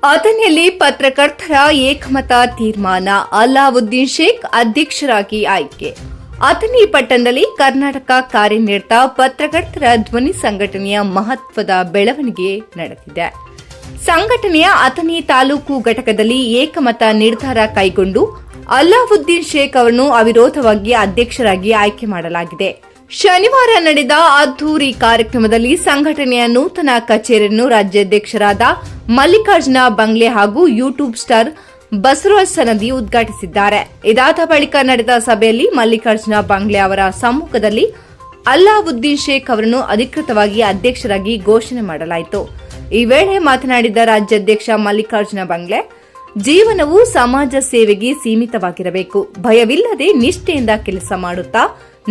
ಅಥಣಿಯಲ್ಲಿ ಪತ್ರಕರ್ತರ ಏಕಮತ ತೀರ್ಮಾನ. ಅಲಾವುದ್ದೀನ್ ಶೇಖ್ ಅಧ್ಯಕ್ಷರಾಗಿ ಆಯ್ಕೆ. ಅಥಣಿ ಪಟ್ಟಣದಲ್ಲಿ ಕರ್ನಾಟಕ ಕಾರ್ಯನಿರತ ಪತ್ರಕರ್ತರ ಧ್ವನಿ ಸಂಘಟನೆಯ ಮಹತ್ವದ ಬೆಳವಣಿಗೆ ನಡೆದಿದೆ. ಸಂಘಟನೆಯ ಅಥಣಿ ತಾಲೂಕು ಘಟಕದಲ್ಲಿ ಏಕಮತ ನಿರ್ಧಾರ ಕೈಗೊಂಡು ಅಲಾವುದ್ದೀನ್ ಶೇಖ್ ಅವರನ್ನು ಅವಿರೋಧವಾಗಿ ಅಧ್ಯಕ್ಷರಾಗಿ ಆಯ್ಕೆ ಮಾಡಲಾಗಿದೆ. ಶನಿವಾರ ನಡೆದ ಅದ್ದೂರಿ ಕಾರ್ಯಕ್ರಮದಲ್ಲಿ ಸಂಘಟನೆಯ ನೂತನ ಕಚೇರಿಯನ್ನು ರಾಜ್ಯಾಧ್ಯಕ್ಷರಾದ ಮಲ್ಲಿಕಾರ್ಜುನ ಬಂಗ್ಲೆ ಹಾಗೂ ಯೂಟ್ಯೂಬ್ ಸ್ಟಾರ್ ಬಸವರಾಜ್ ಸನದಿ ಉದ್ಘಾಟಿಸಿದ್ದಾರೆ. ಇದಾದ ಬಳಿಕ ನಡೆದ ಸಭೆಯಲ್ಲಿ ಮಲ್ಲಿಕಾರ್ಜುನ ಬಂಗ್ಲೆ ಅವರ ಸಮ್ಮುಖದಲ್ಲಿ ಅಲಾವುದ್ದೀನ್ ಶೇಖ್ ಅವರನ್ನು ಅಧಿಕೃತವಾಗಿ ಅಧ್ಯಕ್ಷರಾಗಿ ಘೋಷಣೆ ಮಾಡಲಾಯಿತು. ಈ ವೇಳೆ ಮಾತನಾಡಿದ ರಾಜ್ಯಾಧ್ಯಕ್ಷ ಮಲ್ಲಿಕಾರ್ಜುನ ಬಂಗ್ಲೆ, ಜೀವನವು ಸಮಾಜ ಸೇವೆಗೆ ಸೀಮಿತವಾಗಿರಬೇಕು. ಭಯವಿಲ್ಲದೆ ನಿಷ್ಠೆಯಿಂದ ಕೆಲಸ ಮಾಡುತ್ತಾ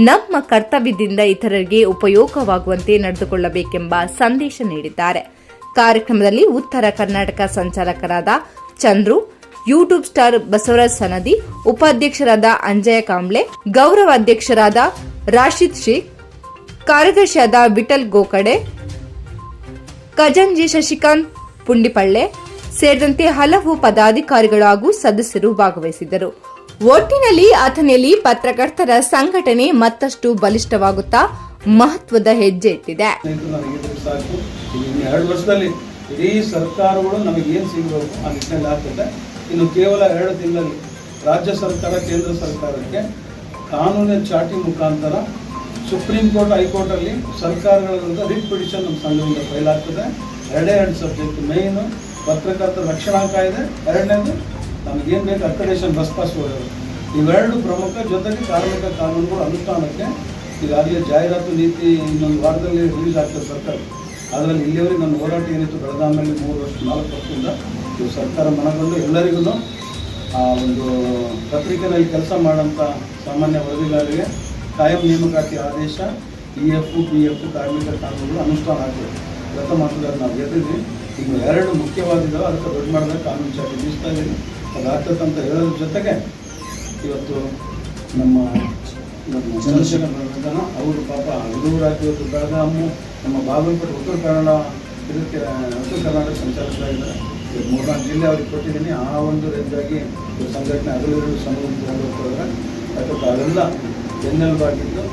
ನಮ್ಮ ಕರ್ತವ್ಯದಿಂದ ಇತರರಿಗೆ ಉಪಯೋಗವಾಗುವಂತೆ ನಡೆದುಕೊಳ್ಳಬೇಕೆಂಬ ಸಂದೇಶ ನೀಡಿದ್ದಾರೆ. ಕಾರ್ಯಕ್ರಮದಲ್ಲಿ ಉತ್ತರ ಕರ್ನಾಟಕ ಸಂಚಾಲಕರಾದ ಚಂದ್ರು, ಯೂಟ್ಯೂಬ್ ಸ್ಟಾರ್ ಬಸವರಾಜ್ ಸನದಿ, ಉಪಾಧ್ಯಕ್ಷರಾದ ಅಂಜಯ್ಯ ಕಾಂಬ್ಳೆ, ಗೌರವ ಅಧ್ಯಕ್ಷರಾದ ರಾಶಿದ್ ಶೇಖ್, ಕಾರ್ಯದರ್ಶಿಯಾದ ವಿಠಲ್ ಗೋಕಡೆ, ಖಜಾಂಜಿ ಶಶಿಕಾಂತ್ ಪುಂಡಿಪಳ್ಳೆ ಸೇರಿದಂತೆ ಹಲವು ಪದಾಧಿಕಾರಿಗಳು ಹಾಗೂ ಸದಸ್ಯರು ಭಾಗವಹಿಸಿದ್ದರು. ಒಟ್ಟಿನಲ್ಲಿ ಅಥಣಿಯಲ್ಲಿ ಪತ್ರಕರ್ತರ ಸಂಘಟನೆ ಮತ್ತಷ್ಟು ಬಲಿಷ್ಠವಾಗುತ್ತಾ ಮಹತ್ವದ ಹೆಜ್ಜೆ ಇಟ್ಟಿದೆ. 2 ವರ್ಷದಲ್ಲಿ ಇಡೀ ಸರ್ಕಾರಗಳು ನಮಗೆ ಏನು ಸಿಗಬೇಕು ಆ ನಿಟ್ಟಿನಲ್ಲಿ ಆಗ್ತದೆ. ಇನ್ನು ಕೇವಲ 2 ತಿಂಗಳಲ್ಲಿ ರಾಜ್ಯ ಸರ್ಕಾರ ಕೇಂದ್ರ ಸರ್ಕಾರಕ್ಕೆ ಕಾನೂನಿನ ಚಾಟಿ ಮುಖಾಂತರ ಸುಪ್ರೀಂ ಕೋರ್ಟ್, ಹೈಕೋರ್ಟಲ್ಲಿ ಸರ್ಕಾರಗಳ ವಿರುದ್ಧ ರಿಟ್ ಪಿಟಿಷನ್ ನಮ್ಮ ಸಂಘದಿಂದ ಫೈಲ್ ಆಗ್ತದೆ. 2 ಸಬ್ಜೆಕ್ಟ್, ಮೇಯ್ನು ಪತ್ರಕರ್ತರ ರಕ್ಷಣಾ ಕಾಯ್ದೆ, 2ನೇದು ನಮಗೇನು ಬೇಕು ಅಕ್ರೆಡಿಟೇಷನ್ ಬಸ್ ಪಾಸ್ ಹೋಗೋದು. ಇವೆರಡು ಪ್ರಮುಖ. ಜೊತೆಗೆ ಕಾರ್ಮಿಕ ಕಾನೂನುಗಳ ಅನುಷ್ಠಾನಕ್ಕೆ ಈಗಾಗಲೇ ಜಾಹೀರಾತು ನೀತಿ ಇನ್ನೊಂದು ವಾರದಲ್ಲಿ ರಿಲೀಸ್ ಆಗ್ತದೆ ಸರ್ಕಾರ. ಅದರಲ್ಲಿ ಇಲ್ಲಿಯವರೆಗೆ ನನ್ನ ಹೋರಾಟ ಏನಿತ್ತು ಬೆಳಗಾವಿಯಲ್ಲಿ 3 ವರ್ಷ 4 ವರ್ಷದಿಂದ ಇದು ಸರ್ಕಾರ ಮನಗೊಂಡು ಎಲ್ಲರಿಗೂ ಆ ಒಂದು ಪತ್ರಿಕೆಯಲ್ಲಿ ಕೆಲಸ ಮಾಡೋಂಥ ಸಾಮಾನ್ಯ ವರದಿಗಾರರಿಗೆ ಕಾಯಂ ನೇಮಕಾತಿ ಆದೇಶ, EF, PF ಕಾರ್ಮಿಕ ಕಾನೂನುಗಳು ಅನುಷ್ಠಾನ ಆಗ್ತದೆ. ಗತ ಮಾಸದಲ್ಲಿ ನಾವು ಗೆದ್ದಿದ್ವಿ. ಈಗ 2 ಮುಖ್ಯವಾದಿದ್ದಾವೆ. ಅದಕ್ಕೆ ದೊಡ್ಡ ಮಾಡಿದಾಗ ಕಾನೂನು ಚಾಟಿ ಬೀಸ್ತಾ ಇದ್ದೀನಿ. ಅದಾಗ್ತದೆ ಅಂತ ಹೇಳೋದ್ರ ಜೊತೆಗೆ ಇವತ್ತು ನಮ್ಮ ಚಂದ್ರಶೇಖರ್ ನಿಧನ, ಅವರು ಪಾಪ ಹುಡುಗರಾಗಿ ಇವತ್ತು ಬೆಳಗಾವಿ, ನಮ್ಮ ಬಾಗಲಕೋಟೆ, ಉತ್ತರ ಕರ್ನಾಟಕ ಸಂಚಾಲಕರಾಗಿದ್ದಾರೆ. 3-4 ಜಿಲ್ಲೆ ಅವ್ರಿಗೆ ಕೊಟ್ಟಿದ್ದೀನಿ. ಆ ಒಂದು ರೀತಿಯಾಗಿ ಸಂಘಟನೆ ಹಗಲಿರುಳು ಸಂಬಂಧಿಸಿದ್ದಾರೆ. ಯಾಕಂದ್ರೆ ಅವೆಲ್ಲ ಬೆನ್ನೆಲುಬಾಗಿದ್ದು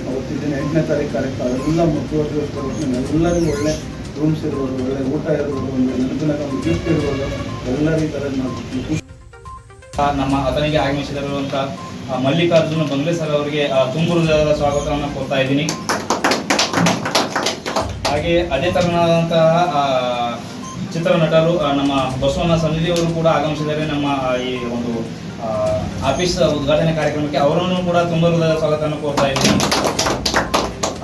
ಅವತ್ತಿನ 8ನೇ ತಾರೀಕು ಕಾರ್ಯಕ್ರಮ ಅವೆಲ್ಲ ಮುಖ್ಯವಾಗಿ ಎಲ್ಲರಿಗೂ ಒಳ್ಳೆ ರೂಮ್ಸ್ ಇರ್ಬೋದು, ಒಳ್ಳೆ ಊಟ ಇರ್ಬೋದು, ಒಂದು ನೆನಪಿನ ಒಂದು ಗಿಫ್ಟ್ ಇರ್ಬೋದು, ಎಲ್ಲರಿಗೂ ಥರ ನಮ್ಮ ಅಥಣಿಗೆ ಆಗಮಿಸಿರುವಂಥ ಮಲ್ಲಿಕಾರ್ಜುನ ಬಂಗ್ಲೆ ಸರ್ ಅವರಿಗೆ ತುಂಬು ಹೃದಯದ ಸ್ವಾಗತವನ್ನು ಕೊಡ್ತಾ ಇದ್ದೀನಿ. ಹಾಗೆ ಅದೇ ತರನಾದಂತಹ ಚಿತ್ರನಟರು ನಮ್ಮ ಬಸವಣ್ಣ ಸನ್ನಿಧಿಯವರು ಕೂಡ ಆಗಮಿಸಿದ್ದಾರೆ. ನಮ್ಮ ಈ ಒಂದು ಆಫೀಸ್ ಉದ್ಘಾಟನೆ ಕಾರ್ಯಕ್ರಮಕ್ಕೆ ಅವರನ್ನು ಕೂಡ ತುಂಬ ಹೃದಯದ ಸ್ವಾಗತವನ್ನು ಕೊಡ್ತಾ ಇದ್ದೀನಿ.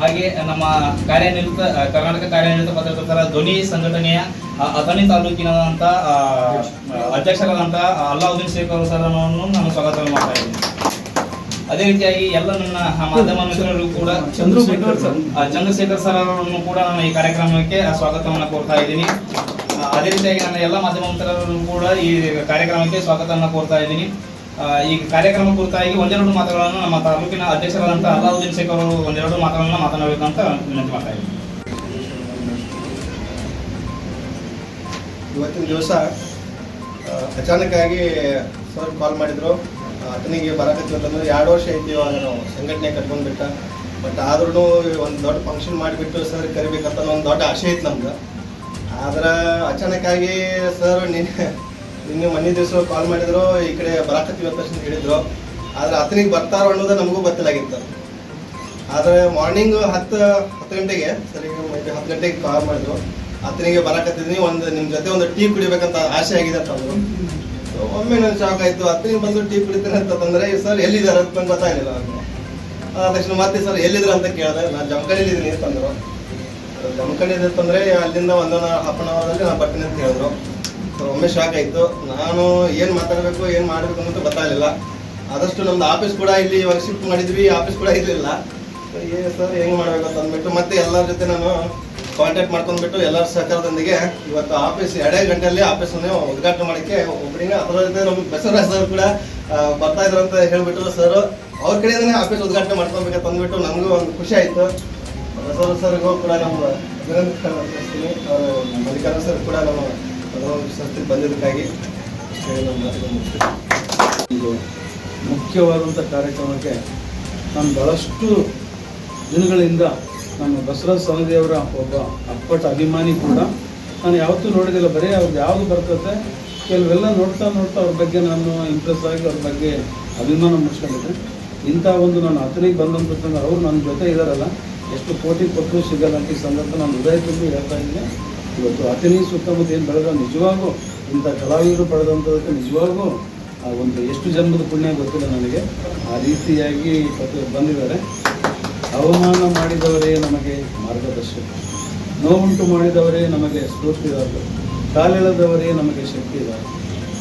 ಹಾಗೆ ನಮ್ಮ ಕರ್ನಾಟಕ ಕಾರ್ಯನಿರತ ಪತ್ರಕರ್ತರ ಧ್ವನಿ ಸಂಘಟನೆಯ ಅಥಣಿ ತಾಲೂಕಿನಂತ ಅಧ್ಯಕ್ಷರಾದಂಥ ಅಲಾವುದ್ದೀನ್ ಶೇಖ್ ಅವರು ಸರನ್ನು ನಾನು ಸ್ವಾಗತ ಮಾಡ್ತಾ ಇದ್ದೀನಿ. ಅದೇ ರೀತಿಯಾಗಿ ಎಲ್ಲ ನನ್ನ ಮಾಧ್ಯಮ ಮಿತ್ರರು ಕೂಡ ಚಂದ್ರಶೇಖರ್ ಸರ್ ಅವರನ್ನು ಕೂಡ ನಾನು ಈ ಕಾರ್ಯಕ್ರಮಕ್ಕೆ ಸ್ವಾಗತವನ್ನು ಕೋರ್ತಾ ಇದ್ದೀನಿ. ಅದೇ ರೀತಿಯಾಗಿ ನನ್ನ ಎಲ್ಲ ಮಾಧ್ಯಮ ಮಿತ್ರರನ್ನು ಕೂಡ ಈ ಕಾರ್ಯಕ್ರಮಕ್ಕೆ ಸ್ವಾಗತವನ್ನು ಕೋರ್ತಾ ಇದ್ದೀನಿ. ಈ ಕಾರ್ಯಕ್ರಮ ಕುರಿತಾಗಿ 1-2 ಮಾತುಗಳನ್ನು ನಮ್ಮ ತಾಲೂಕಿನ ಅಧ್ಯಕ್ಷರಾದಂಥ ಅಲಾವುದ್ದೀನ್ ಶೇಖ್ ಅವರು 1-2 ಮಾತುಗಳನ್ನು ಮಾತನಾಡಬೇಕಂತ ವಿನಂತಿ ಮಾಡ್ತಾ ಇದ್ದೀನಿ. ಇವತ್ತಿನ ದಿವಸ ಅಚಾನಕ್ಕಾಗಿ ಸರ್ ಕಾಲ್ ಮಾಡಿದ್ರು. ಅಥಣಿಗೆ ಬರಕತ್ತೀವಿ ಅಂತಂದ್ರೆ 2 ವರ್ಷ ಐತಿ ಇವಾಗ ನಾವು ಸಂಘಟನೆ ಕಟ್ಕೊಂಡ್ಬಿಟ್ಟ. ಬಟ್ ಆದ್ರೂ ಒಂದು ದೊಡ್ಡ ಫಂಕ್ಷನ್ ಮಾಡಿಬಿಟ್ಟು ಸರ್ ಕರಿಬೇಕಂತ ಒಂದು ದೊಡ್ಡ ಆಸೆ ಐತೆ ನಮ್ಗೆ. ಆದ್ರೆ ಅಚಾನಕ್ಕಾಗಿ ಸರ್ ನಿನ್ನೆ ಮೊನ್ನೆ ದಿವಸ ಕಾಲ್ ಮಾಡಿದ್ರು, ಈ ಕಡೆ ಬರಾಕತ್ತೀವಿ ಅಂತ ಹೇಳಿದ್ರು. ಆದರೆ ಅಥಣಿಗೆ ಬರ್ತಾರೋ ಅನ್ನೋದು ನಮಗೂ ಗೊತ್ತಿಲ್ಲಾಗಿತ್ತು. ಆದರೆ ಮಾರ್ನಿಂಗ್ 10 ಗಂಟೆಗೆ ಸರಿ 10 ಗಂಟೆಗೆ ಕಾಲ್ ಮಾಡಿದ್ರು. ಅಥಣಿಗೆ ಬರಾಕತ್ತಿದ್ದೀನಿ, ನಿಮ್ಮ ಜೊತೆ ಒಂದು ಟೀ ಕುಡಿಬೇಕಂತ ಆಸೆ ಆಗಿದೆ ಅಂತಂದ್ರು. ಒಮ್ಮೆ ನನಗೆ ಶಾಕ್ ಆಯಿತು. ಅಥಣಿಗೆ ಬಂದು ಟೀ ಕುಡಿತೀನಿ ಅಂತಂದರೆ ಸರ್ ಎಲ್ಲಿದ್ದಾರೆ ಅಂತ ನಂಗೆ ಗೊತ್ತಾಗಲಿಲ್ಲ. ತಕ್ಷಣ ಮತ್ತೆ ಸರ್ ಎಲ್ಲಿದ್ರು ಅಂತ ಕೇಳಿದೆ. ನಾನು ಜಮಖಂಡಿಲಿದ್ದೀನಿ ಅಂತಂದರು. ಜಮಖಂಡಿದೆ ಅಂತಂದರೆ ಅಲ್ಲಿಂದ 1.5 ಅವರಲ್ಲಿ ನಾನು ಬರ್ತೀನಿ ಅಂತ ಹೇಳಿದ್ರು. ಸೊ ಒಮ್ಮೆ ಶಾಕ್ ಆಯಿತು. ನಾನು ಏನು ಮಾತಾಡಬೇಕು ಏನು ಮಾಡಬೇಕು ಅನ್ನೋದು ಗೊತ್ತಾಗಲಿಲ್ಲ. ಆದಷ್ಟು ನಮ್ಮದು ಆಫೀಸ್ ಕೂಡ ಇಲ್ಲಿ ಇವಾಗ ಶಿಫ್ಟ್ ಮಾಡಿದ್ವಿ, ಆಫೀಸ್ ಕೂಡ ಇರಲಿಲ್ಲ. ಸರ್ ಹೆಂಗೆ ಮಾಡಬೇಕು ಅಂತ ಅಂದ್ಬಿಟ್ಟು ಮತ್ತೆ ಎಲ್ಲರ ಜೊತೆ ನಾನು ಕಾಂಟ್ಯಾಕ್ಟ್ ಮಾಡ್ಕೊಂಡ್ಬಿಟ್ಟು ಎಲ್ಲರ ಸಹಕಾರದೊಂದಿಗೆ ಇವತ್ತು ಆಫೀಸ್ 2 ಗಂಟೆಯಲ್ಲಿ ಆಫೀಸನ್ನು ಉದ್ಘಾಟನೆ ಮಾಡೋಕ್ಕೆ ಒಬ್ಬರಿಗೆ ಅದರ ಜೊತೆ ನಮ್ಮ ಬಸವರಾಜ್ ಸರ್ ಕೂಡ ಬರ್ತಾ ಇದ್ರು ಅಂತ ಹೇಳಿಬಿಟ್ರು. ಸರ್ ಅವ್ರ ಕಡೆಯಿಂದನೇ ಆಫೀಸ್ ಉದ್ಘಾಟನೆ ಮಾಡ್ಕೊಬೇಕಂತ ಅಂದ್ಬಿಟ್ಟು ನಮಗೂ ಒಂದು ಖುಷಿ ಆಯಿತು. ಬಸವರಾಜ್ ಸರ್ಗೂ ಕೂಡ ನಮ್ಮ ಅಭಿನಂದನೆ ತಿಳಿಸ್ತೀನಿ. ಅವರು ಮಲ್ಲಿಕಾರ್ಜುನ ಸರ್ ಕೂಡ ನಮ್ಮ ಸಂಸ್ಥೆಗೆ ಬಂದಿದ್ದಕ್ಕಾಗಿ ಇಷ್ಟು ಹೇಳಿ ನಮ್ಮ ಮಾತುಗಳನ್ನು ಮುಗಿಸ್ತೀನಿ. ಇದು ಮುಖ್ಯವಾದಂಥ ಕಾರ್ಯಕ್ರಮಕ್ಕೆ ನಾನು ಭಾಳಷ್ಟು ದಿನಗಳಿಂದ ನಾನು ಬಸವರಾಜ ಸನದಿಯವರ ಒಬ್ಬ ಅಪ್ಪಟ ಅಭಿಮಾನಿ ಕೂಡ. ನಾನು ಯಾವತ್ತೂ ನೋಡಿದಿಲ್ಲ, ಬರೀ ಅವ್ರಿಗೆ ಯಾವುದು ಬರ್ತದೆ ಕೆಲವೆಲ್ಲ ನೋಡ್ತಾ ಅವ್ರ ಬಗ್ಗೆ ನಾನು ಇಂಪ್ರೆಸ್ ಆಗಿ ಅವ್ರ ಬಗ್ಗೆ ಅಭಿಮಾನ ಮೂಡಿಸ್ಕೊಂಡಿದ್ದೆ. ಇಂಥ ಒಂದು ನಾನು ಅತನಿಗೆ ಬಂದಂತಂದ್ರೆ ಅವ್ರು ನನ್ನ ಜೊತೆ ಇದ್ದಾರಲ್ಲ, ಎಷ್ಟು ಕೋಟಿ ಕೊಟ್ಟರು ಸಿಗಲ್ಲ ಅಂತ ಈ ಸಂದರ್ಭ ನಾನು ಹೃದಯ ತುಂಬಿ ಹೇಳ್ತಾ ಇದ್ದೀನಿ. ಇವತ್ತು ಅತನಿ ಸುತ್ತಮುತ್ತ ಏನು ಬೆಳೆದ ನಿಜವಾಗೂ ಇಂಥ ಕಲಾವಿದರು ಪಡೆದಂಥದಕ್ಕೆ ನಿಜವಾಗೂ ಆ ಒಂದು ಎಷ್ಟು ಜನ್ಮದ ಪುಣ್ಯ ಗೊತ್ತಿಲ್ಲ ನನಗೆ. ಆ ರೀತಿಯಾಗಿ ಬಂದಿದ್ದಾರೆ. ಅವಮಾನ ಮಾಡಿದವರೇ ನಮಗೆ ಮಾರ್ಗದರ್ಶಕ, ನೋವುಂಟು ಮಾಡಿದವರೇ ನಮಗೆ ಸ್ಫೂರ್ತಿದಾರರು, ಕಾಲೆಳೆದವರೇ ನಮಗೆ ಶಕ್ತಿದಾರರು,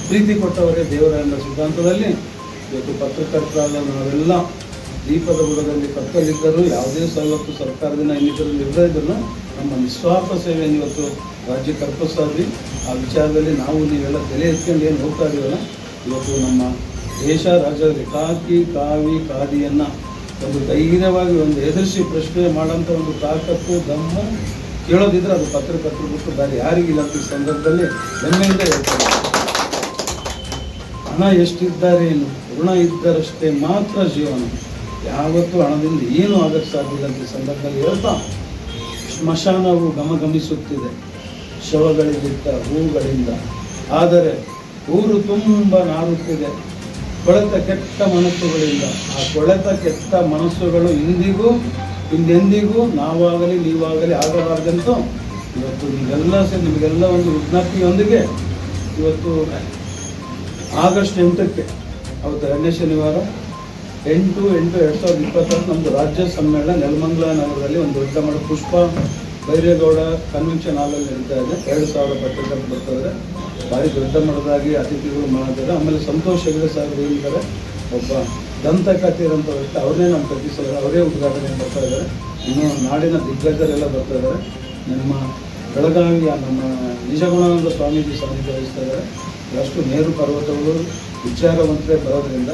ಪ್ರೀತಿ ಕೊಟ್ಟವರೇ ದೇವರ ಎಂಬ ಸಿದ್ಧಾಂತದಲ್ಲಿ ಇವತ್ತು ಪತ್ರಕರ್ತರಾದ ನಾವೆಲ್ಲ ದೀಪದ ಬುಡದಲ್ಲಿ ಕತ್ತಲಿದ್ದರೂ ಯಾವುದೇ ಸವಲತ್ತು ಸರ್ಕಾರದಿಂದ ಇನ್ನಿತರಲ್ಲಿ ಇಲ್ಲದೇ ಇದ್ದರೂ ನಮ್ಮ ನಿಸ್ವಾರ್ಥ ಸೇವೆಯನ್ನು ಇವತ್ತು ರಾಜ್ಯಕ್ಕೆ ಅರ್ಪಿಸ್ತಾ ಇದ್ವಿ. ಆ ವಿಚಾರದಲ್ಲಿ ನಾವು ನೀವೆಲ್ಲ ತಲೆ ಎತ್ಕೊಂಡು ಏನು ಹೋಗ್ತಾ ಇದೀವಲ್ಲ, ಇವತ್ತು ನಮ್ಮ ದೇಶ ರಾಜ್ಯದಲ್ಲಿ ಕಾವಿ ಖಾದಿಯನ್ನು ಒಂದು ಧೈರ್ಯವಾಗಿ ಒಂದು ಎದುರಿಸಿ ಪ್ರಶ್ನೆ ಮಾಡೋಂಥ ಒಂದು ತಾಕತ್ತು ದಮ್ಮು ಕೇಳೋದಿದ್ರೆ ಅದು ಪತ್ರಕರ್ತರು ಬಿಟ್ಟು ಬೇರೆ ಯಾರಿಗಿಲ್ಲ ಅಂತ ಈ ಸಂದರ್ಭದಲ್ಲಿ ಹೆಮ್ಮೆಯಿಂದ ಹೇಳ್ತಾರೆ. ಹಣ ಎಷ್ಟಿದ್ದಾರೆ ಏನು, ಋಣ ಇದ್ದರಷ್ಟೇ ಮಾತ್ರ ಜೀವನ, ಯಾವತ್ತೂ ಹಣದಿಂದ ಏನೂ ಆಗಕ್ಕೆ ಸಾಧ್ಯ ಇಲ್ಲ ಅಂತ ಈ ಸಂದರ್ಭದಲ್ಲಿ ಹೇಳ್ತಾ, ಸ್ಮಶಾನವು ಗಮಗಮಿಸುತ್ತಿದೆ ಶವಗಳಿಗಿದ್ದ ಹೂಗಳಿಂದ, ಆದರೆ ಊರು ತುಂಬ ನಾರುತ್ತಿದೆ ಕೊಳೆತ ಕೆಟ್ಟ ಮನಸ್ಸುಗಳಿಂದ. ಆ ಕೊಳೆತ ಕೆಟ್ಟ ಮನಸ್ಸುಗಳು ಹಿಂದೆಂದಿಗೂ ನಾವಾಗಲಿ ನೀವಾಗಲಿ ಆಗಬಾರ್ದಂತೂ ಇವತ್ತು ನಿಮಗೆಲ್ಲ ಒಂದು ವಿಜ್ಞಪ್ತಿಯೊಂದಿಗೆ ಇವತ್ತು ಆಗಸ್ಟ್ 8ಕ್ಕೆ ಅವತ್ತು 2ನೇ ಶನಿವಾರ 8/8/2020 ನಮ್ಮದು ರಾಜ್ಯ ಸಮ್ಮೇಳನ ನೆಲಮಂಗಲ ನಗರದಲ್ಲಿ ಒಂದು ದೊಡ್ಡ ಮಟ್ಟ ಪುಷ್ಪ ಬೈರೇಗೌಡ ಕನ್ವೆನ್ಷನ್ ಹಾಲಲ್ಲಿ ನಡೀತಾ ಇದೆ. 2,000 ಪತ್ರಕರ್ತರು ಬರ್ತಾಯಿದ್ದಾರೆ. ಭಾರಿ ದೊಡ್ಡ ಮಟ್ಟದಾಗಿ ಅತಿಥಿಗಳು ಮಾಡಿದ್ದಾರೆ. ಆಮೇಲೆ ಸಂತೋಷ್ ಹೆಗಡೆ ಸಾಹೇಬ್ ಏನಿದ್ದಾರೆ, ಒಬ್ಬ ದಂತಕಥೆಯರಂಥ ವ್ಯಕ್ತಿ, ಅವ್ರನ್ನೇ ನಮ್ಮ ಕಟ್ಟಿಸಿದ್ದಾರೆ, ಅವರೇ ಉದ್ಘಾಟನೆ ಬರ್ತಾ ಇದ್ದಾರೆ. ಇನ್ನು ನಾಡಿನ ದಿಗ್ಗಜರೆಲ್ಲ ಬರ್ತಾ ಇದ್ದಾರೆ. ನಮ್ಮ ಬೆಳಗಾವಿಯ ನಮ್ಮ ನಿಜಗುಣಾನಂದ ಸ್ವಾಮೀಜಿ ಸಾನ್ನಿಧ್ಯ ವಹಿಸ್ತಾ ಇದ್ದಾರೆ. ಅಷ್ಟು ಮೇರು ಪರ್ವತಗಳು ವಿಚಾರವಂತರೇ ಬರೋದ್ರಿಂದ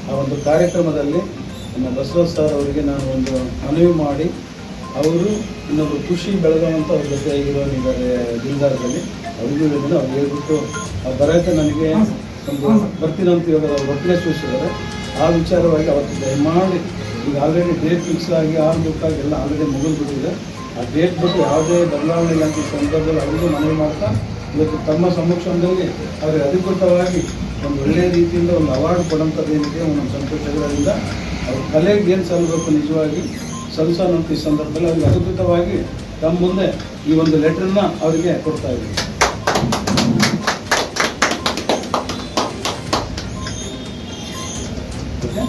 ಆ ಒಂದು ಕಾರ್ಯಕ್ರಮದಲ್ಲಿ ನಮ್ಮ ಬಸವರಾಜ್ ಸರ್ ಅವರಿಗೆ ನಾನು ಒಂದು ಮನವಿ ಮಾಡಿ, ಅವರು ಇನ್ನೊಬ್ಬರು ಖುಷಿ ಬೆಳಗಾವಂತ ಅವ್ರ ಜೊತೆ ಇರೋನಿದ್ದಾರೆ ದಿಲ್ದಾರದಲ್ಲಿ, ಅವ್ರಿಗೂ ಹೇಳಿದ್ರೆ ಅವ್ರು ಹೇಳ್ಬಿಟ್ಟು ಬರೋಕ್ಕೆ ನನಗೆ ಒಂದು ಬರ್ತೀನಂತ ಇವಾಗ ಅವ್ರು ಒಪ್ಪಿಗೆ ಸೂಚಿಸಿದ್ದಾರೆ. ಆ ವಿಚಾರವಾಗಿ ಅವತ್ತು ದಯಮಾಡಿ ಈಗ ಆಲ್ರೆಡಿ ಡೇಟ್ ಫಿಕ್ಸ್ ಆಗಿ 6 ಎಲ್ಲ ಆಲ್ರೆಡಿ ಮುಗಿದ್ಬಿಟ್ಟಿದೆ. ಆ ಡೇಟ್ ಬಿಟ್ಟು ಯಾವುದೇ ಬದಲಾವಣೆ ಇಲ್ಲ ಅಂತ ಈ ಸಂದರ್ಭದಲ್ಲಿ ಅವರಿಗೂ ಮನವಿ ಮಾಡ್ತಾ, ಇವತ್ತು ತಮ್ಮ ಸಮಕ್ಷಮದಲ್ಲಿ ಅವರಿಗೆ ಅಧಿಕೃತವಾಗಿ ಒಂದು ಒಳ್ಳೆಯ ರೀತಿಯಿಂದ ಒಂದು ಅವಾರ್ಡ್ ಕೊಡೋಂಥದ್ದು ಏನಿದೆ ನಮ್ಮ ಸಂತೋಷಗಳಿಂದ ಅವ್ರ ಕಲೆಗೆ ಏನು ಸಲ್ಲಬೇಕು ನಿಜವಾಗಿ ಸಲ್ಲಿಸೋಣಂತ ಈ ಸಂದರ್ಭದಲ್ಲಿ ಅವ್ರಿಗೆ ಅಧಿಕೃತವಾಗಿ ತಮ್ಮ ಮುಂದೆ ಈ ಒಂದು ಲೆಟ್ರನ್ನ ಅವರಿಗೆ ಕೊಡ್ತಾ ಇದ್ದೀವಿ. ಓಕೆ.